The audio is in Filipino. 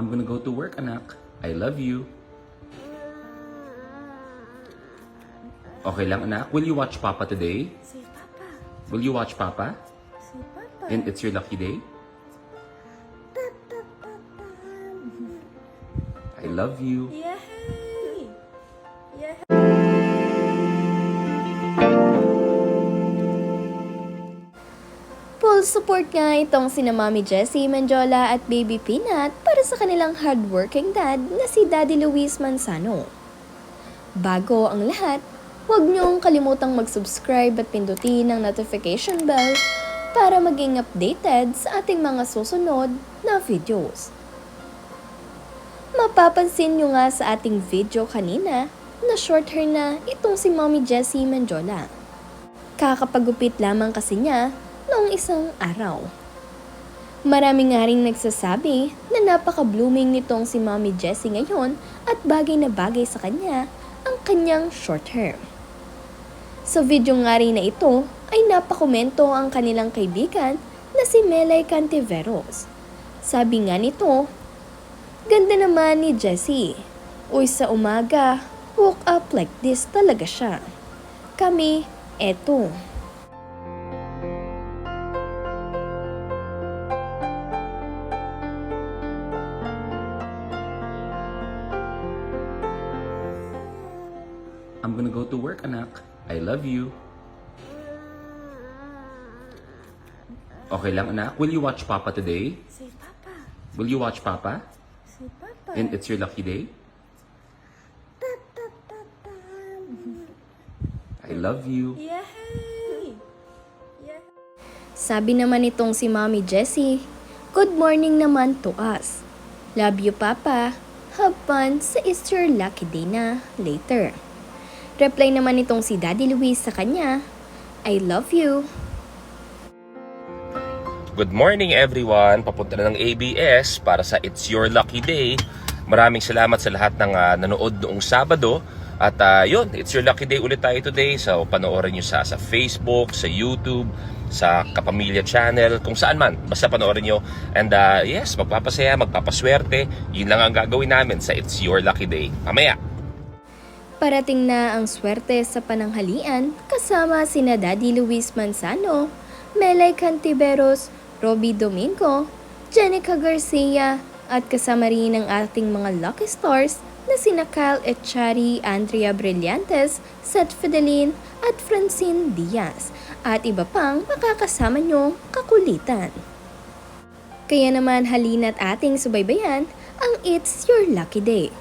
I'm gonna go to work, anak. I love you. Okay lang, anak. Will you watch Papa today? Say Papa. Will you watch Papa? Say Papa. And it's your lucky day? I love you. Yay! Yay! Full support nga itong sina Mami Jessie Manjola at Baby Peanut para sa kanilang hardworking dad na si Daddy Luis Manzano. Bago ang lahat, huwag niyong kalimutang mag-subscribe at pindutin ang notification bell para maging updated sa ating mga susunod na videos. Mapapansin nyo nga sa ating video kanina na short hair na itong si Mommy Jessie Manjola. Kakapagupit lamang kasi niya noong isang araw. Marami nga rin nagsasabi na napaka-blooming nitong si Mommy Jessie ngayon at bagay na bagay sa kanya ang kanyang short hair. Sa video nga rin na ito ay napakomento ang kanilang kaibigan na si Melay Cantiveros. Sabi nga nito, "Ganda naman ni Jessie. Uy, sa umaga, woke up like this talaga siya. Kami, eto." I'm gonna go to work, anak. I love you. Okay lang, anak. Will you watch Papa today? Say Papa. Will you watch Papa? Say Papa. And it's your lucky day? I love you. Yay! Yay! Sabi naman itong si Mommy Jessie, "Good morning naman to us. Love you, Papa. Have fun sa It's Your Lucky Day na later." Reply naman itong si Daddy Luis sa kanya, "I love you." Good morning everyone! Papunta na ng ABS para sa It's Your Lucky Day. Maraming salamat sa lahat ng nanood noong Sabado. At yun, It's Your Lucky Day ulit tayo today. So panoorin nyo sa Facebook, sa YouTube, sa Kapamilya Channel, kung saan man. Basta panoorin nyo. And yes, magpapasaya, magpapaswerte. Yun lang ang gagawin namin sa It's Your Lucky Day. Mamaya! Parating na ang swerte sa pananghalian kasama sina Daddy Luis Manzano, Melay Cantiveros, Robbie Domingo, Jenica Garcia at kasama rin ang ating mga lucky stars na sina Kyle Echari, Andrea Brillantes, Seth Fidelin at Francine Diaz at iba pang makakasama nyo kakulitan. Kaya naman halina't ating subaybayan ang It's Your Lucky Day.